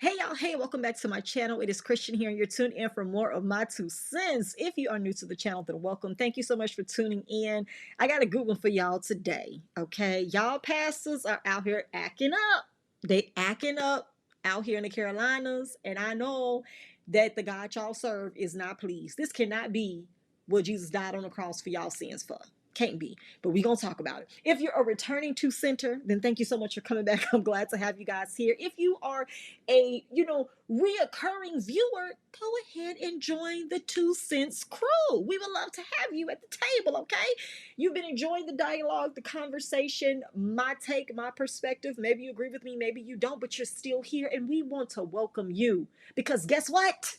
Hey y'all, hey, welcome back to my channel. It is Christian here, and you're tuned in for more of my 2 cents. If you are new to the channel, then welcome. Thank you so much for tuning in. I got a good one for y'all today. Okay, y'all pastors are out here acting up. They acting up out here in the Carolinas, and I know that the God y'all serve is not pleased. This cannot be what Jesus died on the cross for y'all sins for. Can't be, but we're gonna talk about it. If you're a returning to center, then thank you so much for coming back. I'm glad to have you guys here. If you are a reoccurring viewer, go ahead and join the 2 cents crew. We would love to have you at the table. Okay, you've been enjoying the dialogue, the conversation, my take, my perspective. Maybe you agree with me, maybe you don't, but you're still here, and we want to welcome you because guess what,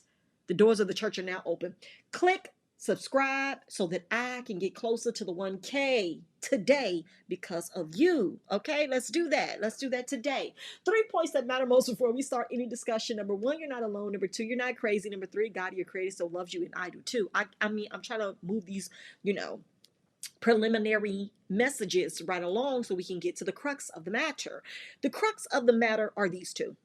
the doors of the church are now open. Click subscribe so that I can get closer to the 1K today because of you. Okay, let's do that. Let's do that today. 3 points that matter most before we start any discussion. Number one, you're not alone. Number two, you're not crazy. Number three, God, your creator, still loves you, and I do too. I mean, I'm trying to move these, preliminary messages right along so we can get to the crux of the matter. The crux of the matter are these two.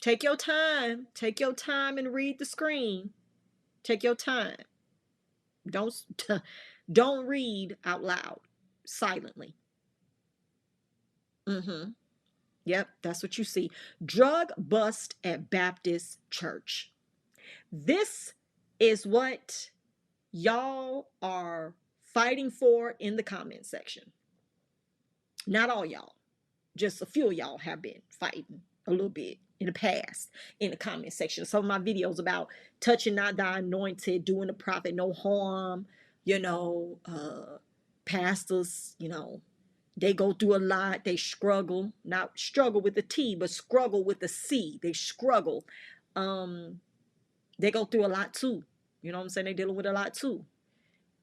Take your time. Take your time and read the screen. Take your time. Don't read out loud silently. Yep, that's what you see. Drug bust at Baptist church. This is what y'all are fighting for in the comment section. Not all y'all, just a few of y'all have been fighting a little bit in the past in the comment section. Some of my videos about touching not thy anointed, doing the prophet no harm, pastors, they go through a lot. They struggle, not struggle with the T, but struggle with the C. They struggle. They go through a lot too. You know what I'm saying? They're dealing with a lot too.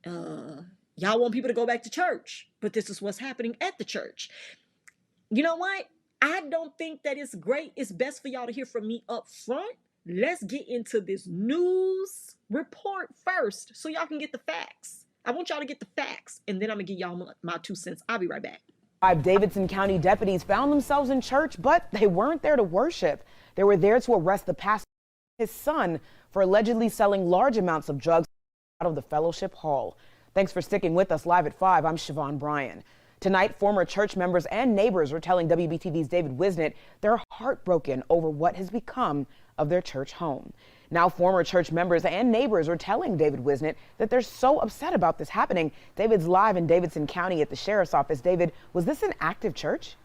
Y'all want people to go back to church, but this is what's happening at the church. You know what? I don't think that it's great. It's best for y'all to hear from me up front. Let's get into this news report first so y'all can get the facts. I want y'all to get the facts, and then I'm going to give y'all my 2 cents. I'll be right back. 5 Davidson County deputies found themselves in church, but they weren't there to worship. They were there to arrest the pastor and his son for allegedly selling large amounts of drugs out of the fellowship hall. Thanks for sticking with us live at 5. I'm Siobhan Bryan. Tonight, former church members and neighbors are telling WBTV's David Wisnett they're heartbroken over what has become of their church home. Now, former church members and neighbors are telling David Wisnett that they're so upset about this happening. David's live in Davidson County at the sheriff's office. David, was this an active church?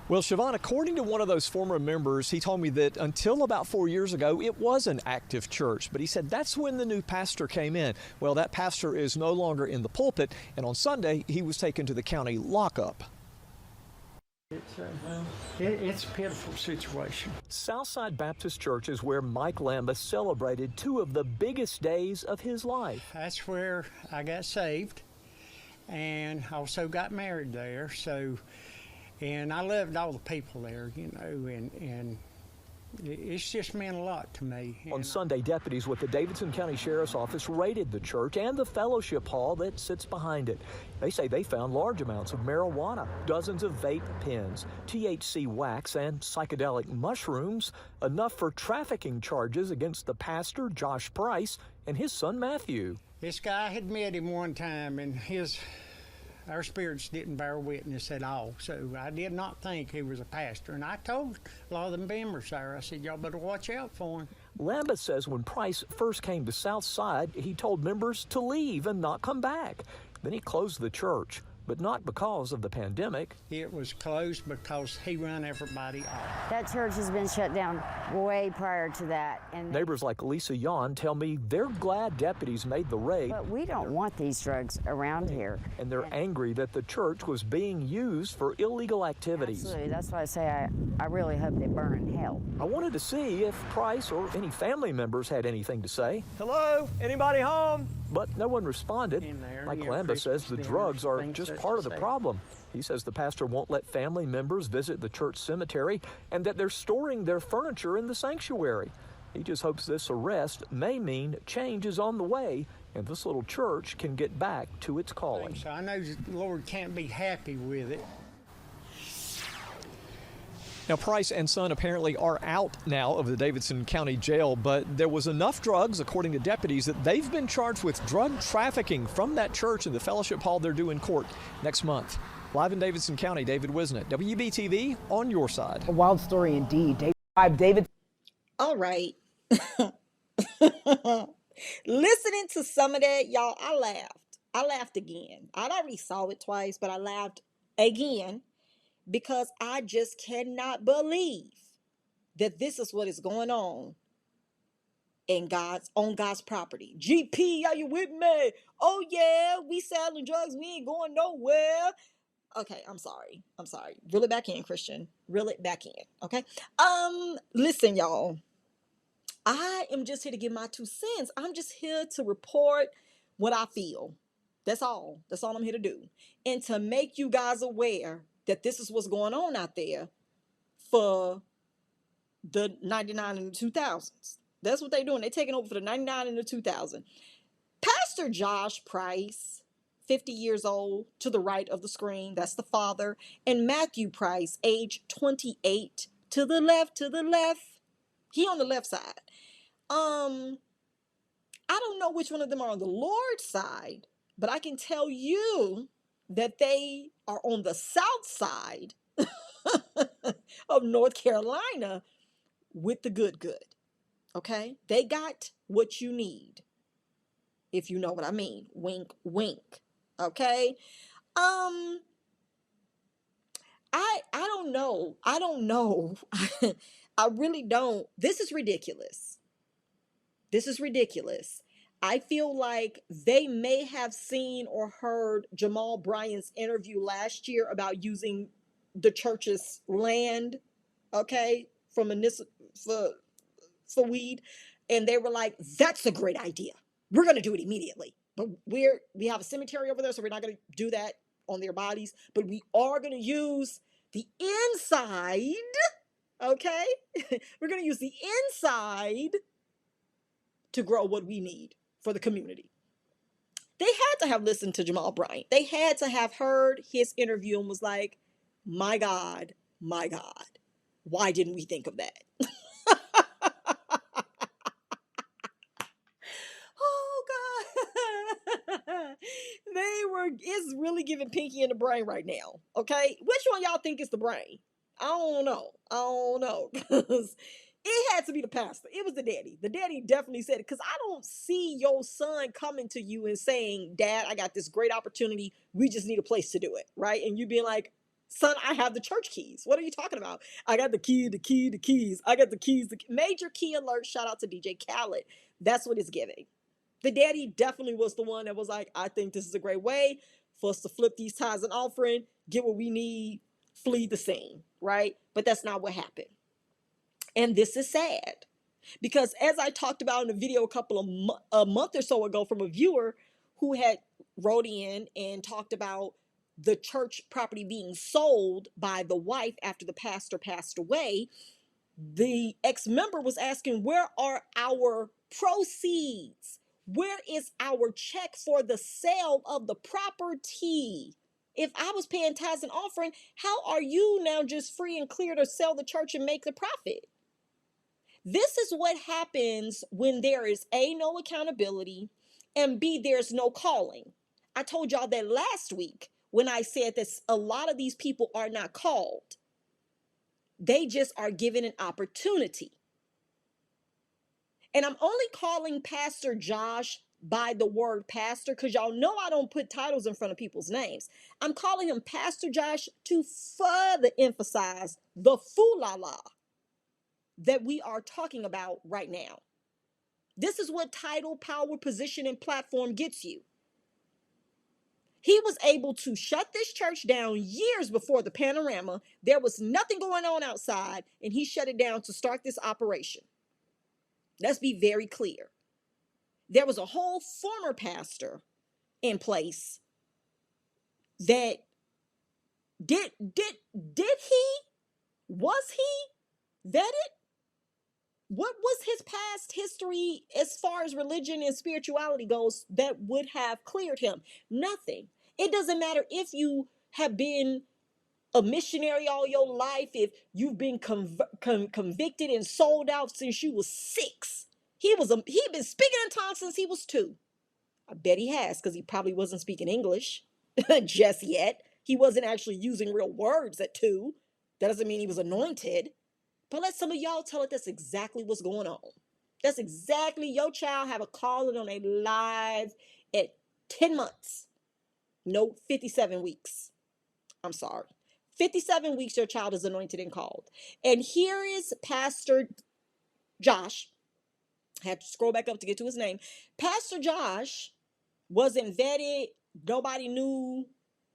Well, Siobhan, according to one of those former members, he told me that until about 4 years ago, it was an active church. But he said that's when the new pastor came in. Well, that pastor is no longer in the pulpit, and on Sunday, he was taken to the county lockup. It's a pitiful situation. Southside Baptist Church is where Mike Lambus celebrated two of the biggest days of his life. That's where I got saved, and also got married there. And I loved all the people there, and it's just meant a lot to me. On Sunday, deputies with the Davidson County Sheriff's Office raided the church and the fellowship hall that sits behind it. They say they found large amounts of marijuana, dozens of vape pens, THC wax, and psychedelic mushrooms, enough for trafficking charges against the pastor, Josh Price, and his son, Matthew. This guy had met him one time, and our spirits didn't bear witness at all. So I did not think he was a pastor. And I told a lot of the members there, I said, y'all better watch out for him. Lambus says when Price first came to Southside, he told members to leave and not come back. Then he closed the church, but not because of the pandemic. It was closed because he run everybody off. That church has been shut down way prior to that. And neighbors like Lisa Yon tell me they're glad deputies made the raid. But we don't want these drugs around here. And they're angry that the church was being used for illegal activities. Absolutely. That's why I say I really hope they burn in hell. I wanted to see if Price or any family members had anything to say. Hello? Anybody home? But no one responded. Mike Lambus says the drugs are just part of the problem. He says the pastor won't let family members visit the church cemetery and that they're storing their furniture in the sanctuary. He just hopes this arrest may mean change is on the way and this little church can get back to its calling. So I know the Lord can't be happy with it. Now, Price and Son apparently are out now of the Davidson County Jail, but there was enough drugs, according to deputies, that they've been charged with drug trafficking from that church in the fellowship hall they're due in court next month. Live in Davidson County, David Wisnett, WBTV, on your side. A wild story indeed. David. All right. Listening to some of that, y'all, I laughed. I laughed again. I'd already saw it twice, but I laughed again because I just cannot believe that this is what is going on on God's property. GP, are you with me? Oh yeah, we selling drugs. We ain't going nowhere. Okay, I'm sorry. Reel it back in, Christian. Reel it back in. Okay. Listen, y'all. I am just here to give my 2 cents. I'm just here to report what I feel. That's all. That's all I'm here to do. And to make you guys aware that this is what's going on out there for the 99 and the 2000s. That's what they're doing. They're taking over for the 99 and the 2000. Pastor Josh Price, 50 years old, to the right of the screen, that's the father, and Matthew Price, age 28, to the left, he on the left side. I don't know which one of them are on the Lord's side, but I can tell you that they are on the south side of North Carolina with the good. Okay? They got what you need, if you know what I mean. Wink, wink. Okay? I don't know. I really don't. This is ridiculous. I feel like they may have seen or heard Jamal Bryant's interview last year about using the church's land, okay, for weed, and they were like, "That's a great idea. We're going to do it immediately." But we have a cemetery over there, so we're not going to do that on their bodies. But we are going to use the inside. Okay, we're going to use the inside to grow what we need for the community. They had to have listened to Jamal Bryant. They had to have heard his interview and was like, my God, why didn't we think of that? Oh God. It's really giving Pinky in the brain right now. Okay. Which one y'all think is the brain? I don't know. Because it had to be the pastor. It was the daddy. The daddy definitely said it. Because I don't see your son coming to you and saying, Dad, I got this great opportunity. We just need a place to do it. Right. And you being like, son, I have the church keys. What are you talking about? I got the keys. I got the keys. Major key alert. Shout out to DJ Khaled. That's what it's giving. The daddy definitely was the one that was like, I think this is a great way for us to flip these tithes and offering, get what we need, flee the scene, right? But that's not what happened. And this is sad because as I talked about in a video a month or so ago from a viewer who had wrote in and talked about the church property being sold by the wife after the pastor passed away, the ex-member was asking, where are our proceeds? Where is our check for the sale of the property? If I was paying tithes and offering, how are you now just free and clear to sell the church and make the profit? This is what happens when there is A, no accountability, and B, there's no calling. I told y'all that last week when I said that a lot of these people are not called. They just are given an opportunity. And I'm only calling Pastor Josh by the word pastor because y'all know I don't put titles in front of people's names. I'm calling him Pastor Josh to further emphasize the foolala that we are talking about right now. This is what title, power, position, and platform gets you. He was able to shut this church down years before the panorama. There was nothing going on outside, and he shut it down to start this operation. Let's be very clear. There was a whole former pastor in place that was he vetted? What was his past history as far as religion and spirituality goes that would have cleared him? Nothing. It doesn't matter if you have been a missionary all your life, if you've been convicted and sold out since you was 6, he been speaking in tongues since he was 2. I bet he has, because he probably wasn't speaking English just yet. He wasn't actually using real words at 2. That doesn't mean he was anointed. But let some of y'all tell it that's exactly what's going on. That's exactly, your child have a calling on a live at 10 months. No, 57 weeks. I'm sorry. 57 weeks your child is anointed and called. And here is Pastor Josh. I had to scroll back up to get to his name. Pastor Josh wasn't vetted. Nobody knew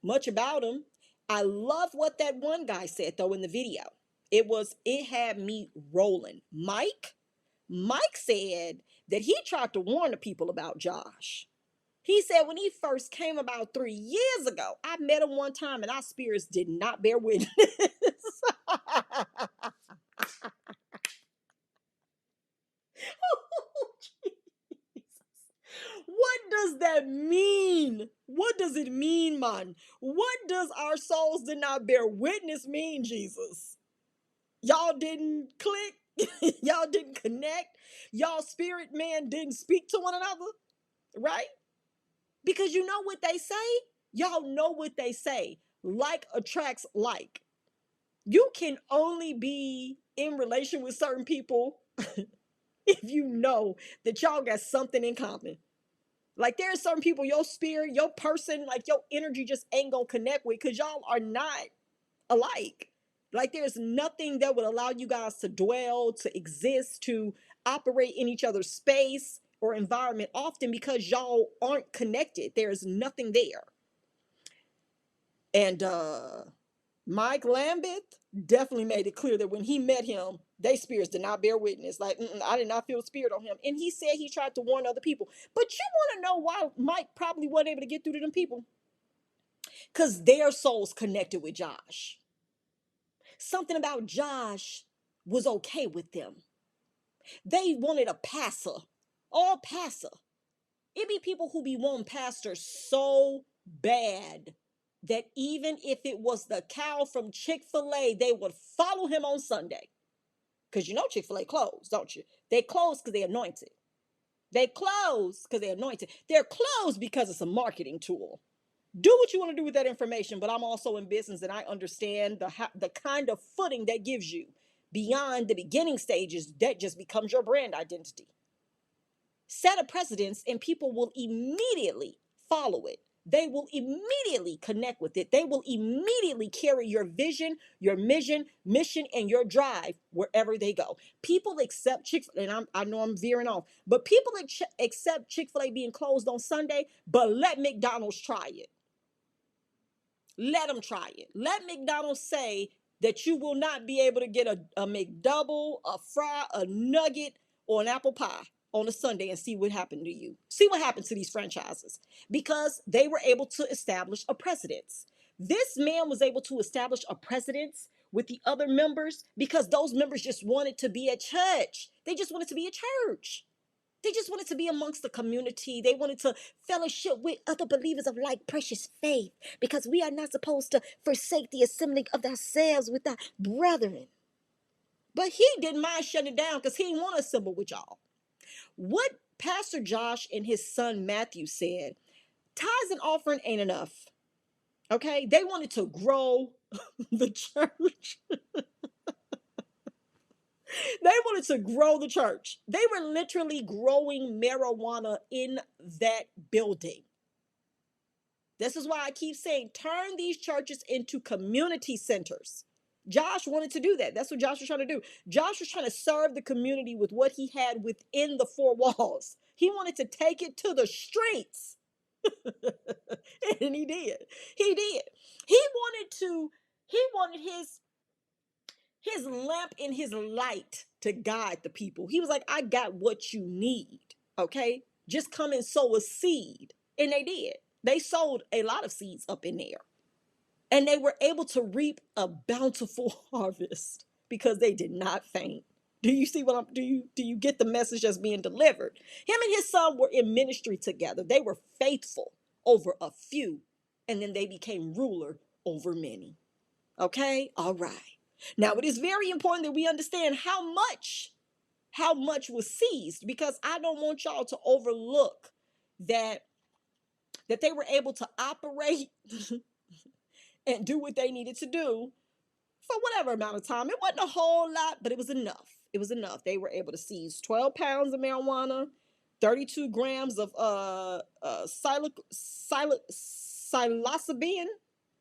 much about him. I love what that one guy said, though, in the video. It had me rolling. Mike said that he tried to warn the people about Josh. He said when he first came about 3 years ago, I met him one time and our spirits did not bear witness. Oh, Jesus. What does that mean? What does it mean, man? What does our souls did not bear witness mean, Jesus? Y'all didn't click? Y'all didn't connect? Y'all spirit man didn't speak to one another? Right? Because you know what they say? Y'all know what they say. Like attracts like. You can only be in relation with certain people if you know that y'all got something in common. Like there are certain people, your spirit, your person, like your energy just ain't gonna connect with, because y'all are not alike. Like there's nothing that would allow you guys to dwell, to exist, to operate in each other's space or environment often, because y'all aren't connected. There's nothing there. And Mike Lambeth definitely made it clear that when he met him, they spirits did not bear witness. Like, I did not feel spirit on him. And he said he tried to warn other people. But you want to know why Mike probably wasn't able to get through to them people? Because their souls connected with Josh. Something about Josh was okay with them. They wanted a passer, all passer. It be people who be wanting pastors so bad that even if it was the cow from Chick-fil-A, they would follow him on Sunday. Because you know Chick-fil-A closed, don't you? They closed because they're anointed. They closed because they're anointed. They're closed because it's a marketing tool. Do what you want to do with that information, but I'm also in business and I understand the kind of footing that gives you beyond the beginning stages that just becomes your brand identity. Set a precedence and people will immediately follow it. They will immediately connect with it. They will immediately carry your vision, your mission, and your drive wherever they go. People accept Chick-fil-A, and I know I'm veering off, but people accept Chick-fil-A being closed on Sunday, but let McDonald's try it. Let them try it. Let McDonald's say that you will not be able to get a McDouble, a fry, a nugget, or an apple pie on a Sunday and see what happened to you. See what happened to these franchises, because they were able to establish a precedence. This man was able to establish a precedence with the other members because those members just wanted to be at church. They just wanted to be at church. They just wanted to be amongst the community. They wanted to fellowship with other believers of like precious faith, because we are not supposed to forsake the assembling of ourselves with our brethren. But he didn't mind shutting it down because he didn't want to assemble with y'all. What Pastor Josh and his son Matthew said, tithes and offering ain't enough. Okay? They wanted to grow the church. They wanted to grow the church. They were literally growing marijuana in that building. This is why I keep saying, turn these churches into community centers. Josh wanted to do that. That's what Josh was trying to do. Josh was trying to serve the community with what he had within the 4 walls. He wanted to take it to the streets. And he did. He did. He wanted his lamp and his light to guide the people. He was like, I got what you need. Okay? Just come and sow a seed. And they did. They sowed a lot of seeds up in there. And they were able to reap a bountiful harvest because they did not faint. Do you see what do you get the message that's being delivered? Him and his son were in ministry together. They were faithful over a few, and then they became ruler over many. Okay, all right. Now it is very important that we understand how much was seized, because I don't want y'all to overlook that they were able to operate and do what they needed to do for whatever amount of time. It wasn't a whole lot, but it was enough. It was enough. They were able to seize 12 pounds of marijuana, 32 grams of psilocybin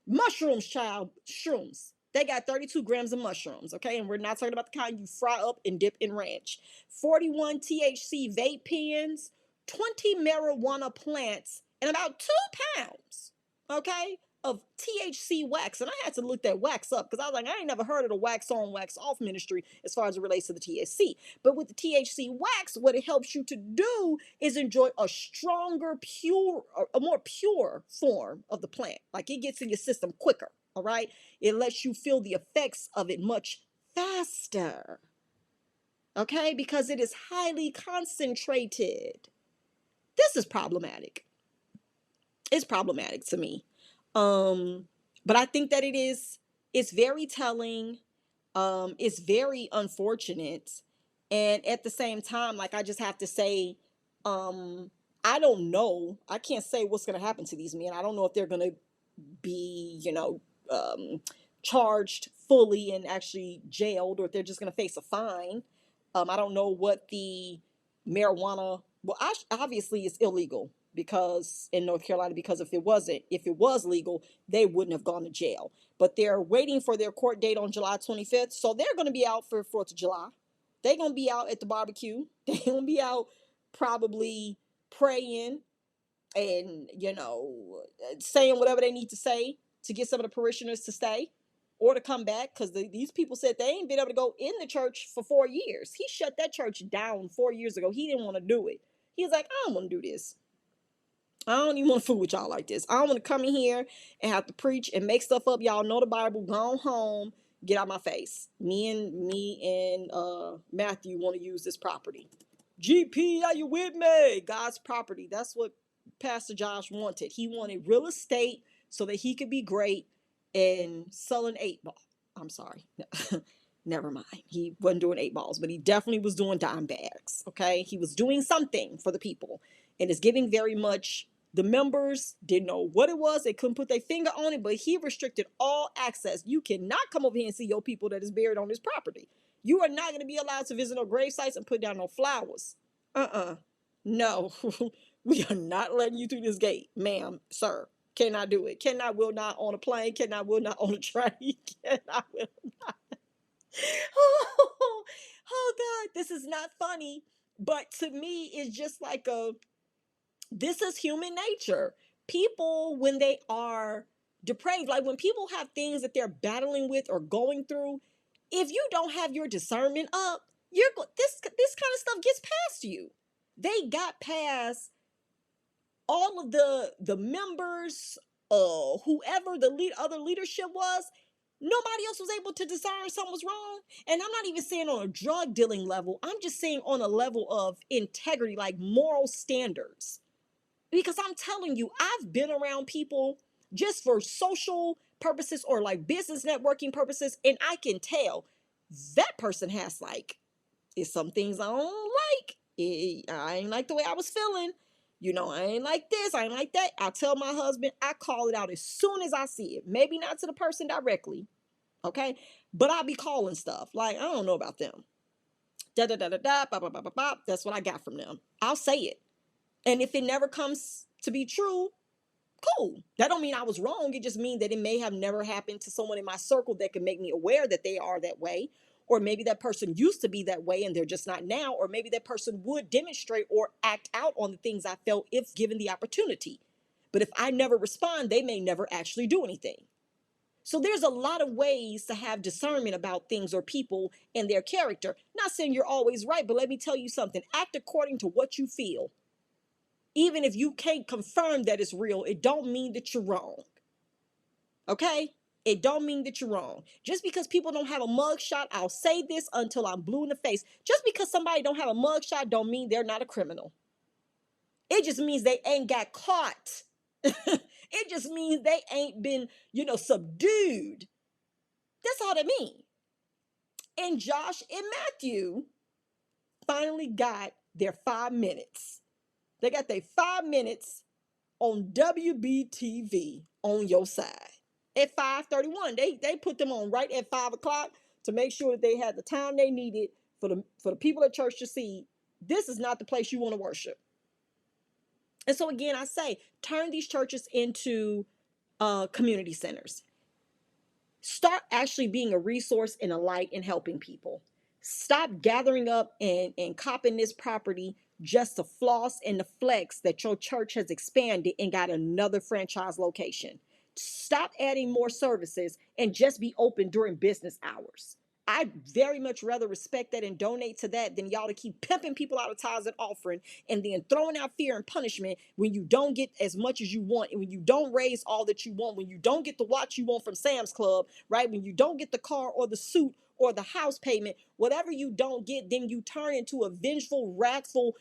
mushrooms, child, shrooms. They got 32 grams of mushrooms, okay? And we're not talking about the kind you fry up and dip in ranch. 41 THC vape pens, 20 marijuana plants, and about 2 pounds, okay, of THC wax. And I had to look that wax up because I was like, I ain't never heard of the wax on, wax off ministry as far as it relates to the THC. But with the THC wax, what it helps you to do is enjoy a stronger, a more pure form of the plant. Like it gets in your system quicker, all right? It lets you feel the effects of it much faster, okay? Because it is highly concentrated. This is problematic. It's problematic to me. But I think that it's very telling. It's very unfortunate. And at the same time, like I just have to say, I don't know. I can't say what's going to happen to these men. I don't know if they're going to be, charged fully and actually jailed, or if they're just going to face a fine. I don't know what the marijuana, well, obviously it's illegal because in North Carolina, because if it was legal, they wouldn't have gone to jail. But they're waiting for their court date on July 25th. So they're going to be out for 4th of July. They're going to be out at the barbecue. They're going to be out probably praying and, saying whatever they need to say to get some of the parishioners to stay or to come back, because these people said they ain't been able to go in the church for 4 years. He shut that church down 4 years ago. He didn't want to do it. He was like, I don't want to do this. I don't even want to fool with y'all like this. I don't want to come in here and have to preach and make stuff up. Y'all know the Bible. Go home. Get out my face. Me and Matthew want to use this property. GP, are you with me? God's property. That's what Pastor Josh wanted. He wanted real estate so that he could be great and selling 8-ball. I'm sorry. Never mind. He wasn't doing 8 balls, but he definitely was doing dime bags. Okay. He was doing something for the people, and it's giving very much. The members didn't know what it was. They couldn't put their finger on it, but he restricted all access. You cannot come over here and see your people that is buried on this property. You are not going to be allowed to visit no grave sites and put down no flowers. No, we are not letting you through this gate, ma'am, sir. Cannot do it. Cannot, will not on a plane. Cannot, will not on a train. Cannot, will not. Oh God, this is not funny. But to me, it's just like this is human nature. People, when they are depraved, like when people have things that they're battling with or going through, if you don't have your discernment up, this kind of stuff gets past you. They got past all of the members, whoever the other leadership was. Nobody else was able to discern something was wrong. And I'm not even saying on a drug dealing level. I'm just saying on a level of integrity, like moral standards. Because I'm telling you, I've been around people just for social purposes or like business networking purposes, and I can tell that person has it's some things I don't like. I ain't like the way I was feeling. I ain't like this, I ain't like that. I tell my husband, I call it out as soon as I see it. Maybe not to the person directly, okay? But I'll be calling stuff. Like, I don't know about them. Da-da-da-da-da, ba-ba-ba-ba-ba. That's what I got from them. I'll say it. And if it never comes to be true, cool. That don't mean I was wrong. It just means that it may have never happened to someone in my circle that could make me aware that they are that way. Or maybe that person used to be that way and they're just not now. Or maybe that person would demonstrate or act out on the things I felt if given the opportunity. But if I never respond, they may never actually do anything. So there's a lot of ways to have discernment about things or people and their character. Not saying you're always right, but let me tell you something. Act according to what you feel. Even if you can't confirm that it's real, it don't mean that you're wrong. Okay? It don't mean that you're wrong. Just because people don't have a mugshot, I'll say this until I'm blue in the face. Just because somebody don't have a mugshot don't mean they're not a criminal. It just means they ain't got caught. It just means they ain't been, subdued. That's all that means. And Josh and Matthew finally got their 5 minutes. They got their 5 minutes on WBTV on your side at 5:31. They put them on right at 5 o'clock to make sure that they had the time they needed for the people at church to see this is not the place you want to worship. And so again, I say turn these churches into community centers. Start actually being a resource and a light in helping people. Stop gathering up and copping this property just to floss and to flex that your church has expanded and got another franchise location. Stop adding more services and just be open during business hours. I'd very much rather respect that and donate to that than y'all to keep pimping people out of tithes and offering and then throwing out fear and punishment when you don't get as much as you want and when you don't raise all that you want, when you don't get the watch you want from Sam's Club, right? When you don't get the car or the suit or the house payment, whatever you don't get, then you turn into a vengeful, wrathful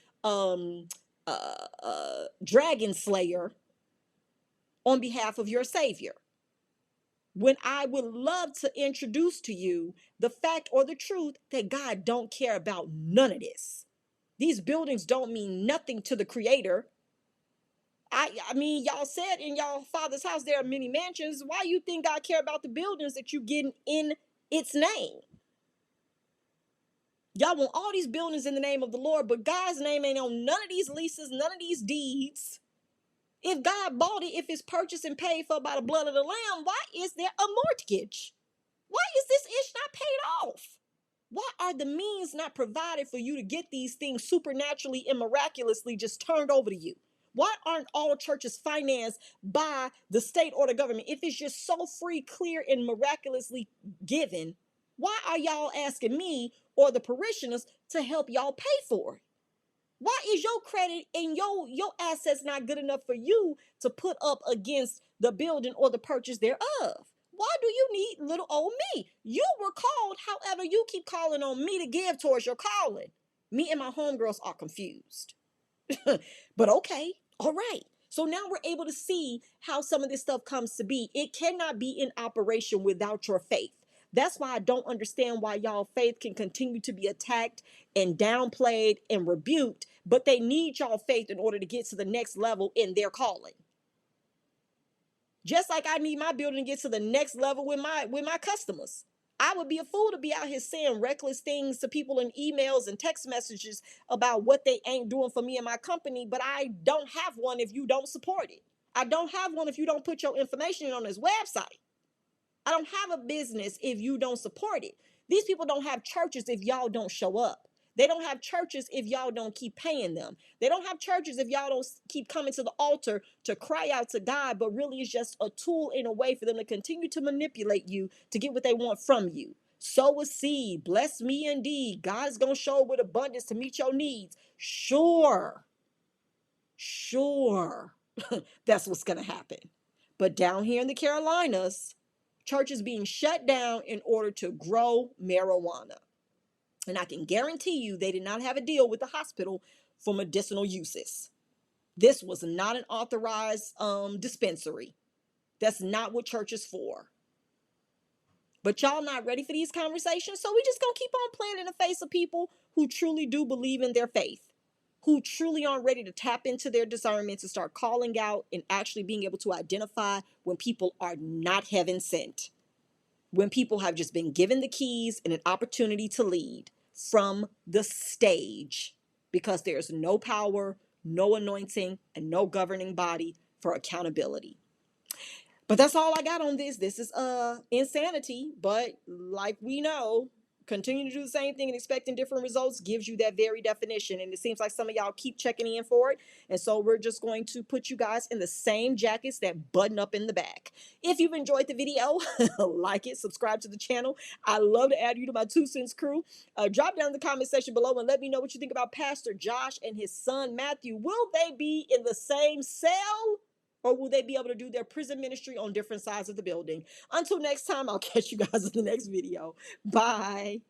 dragon slayer on behalf of your Savior. When I would love to introduce to you the fact or the truth that God don't care about none of this. These buildings don't mean nothing to the Creator. I mean, y'all said in y'all Father's house there are many mansions. Why you think God care about the buildings that you getting in its name? Y'all want all these buildings in the name of the Lord, but God's name ain't on none of these leases, none of these deeds. If God bought it, if it's purchased and paid for by the blood of the Lamb, why is there a mortgage? Why is this ish not paid off? Why are the means not provided for you to get these things supernaturally and miraculously just turned over to you? Why aren't all churches financed by the state or the government? If it's just so free, clear, and miraculously given, why are y'all asking me or the parishioners to help y'all pay for it? Why is your credit and your assets not good enough for you to put up against the building or the purchase thereof? Why do you need little old me? You were called, however, you keep calling on me to give towards your calling. Me and my homegirls are confused. But okay, all right. So now we're able to see how some of this stuff comes to be. It cannot be in operation without your faith. That's why I don't understand why y'all faith can continue to be attacked and downplayed and rebuked, but they need y'all faith in order to get to the next level in their calling. Just like I need my building to get to the next level with my customers. I would be a fool to be out here saying reckless things to people in emails and text messages about what they ain't doing for me and my company, but I don't have one if you don't support it. I don't have one if you don't put your information on this website. I don't have a business if you don't support it. These people don't have churches if y'all don't show up. They don't have churches if y'all don't keep paying them. They don't have churches if y'all don't keep coming to the altar to cry out to God, but really it's just a tool in a way for them to continue to manipulate you to get what they want from you. Sow a seed, bless me indeed. God is going to show up with abundance to meet your needs. Sure. That's what's going to happen. But down here in the Carolinas, churches being shut down in order to grow marijuana. And I can guarantee you they did not have a deal with the hospital for medicinal uses. This was not an authorized dispensary. That's not what church is for. But y'all not ready for these conversations, so we just gonna keep on playing in the face of people who truly do believe in their faith, who truly aren't ready to tap into their discernment to start calling out and actually being able to identify when people are not heaven sent. When people have just been given the keys and an opportunity to lead from the stage because there's no power, no anointing, and no governing body for accountability. But that's all I got on this. This is insanity, but like we know, continue to do the same thing and expecting different results gives you that very definition. And it seems like some of y'all keep checking in for it. And so we're just going to put you guys in the same jackets that button up in the back. If you've enjoyed the video, like it, subscribe to the channel. I love to add you to my 2 cents crew. Drop down in the comment section below and let me know what you think about Pastor Josh and his son Matthew. Will they be in the same cell? Or will they be able to do their prison ministry on different sides of the building? Until next time, I'll catch you guys in the next video. Bye.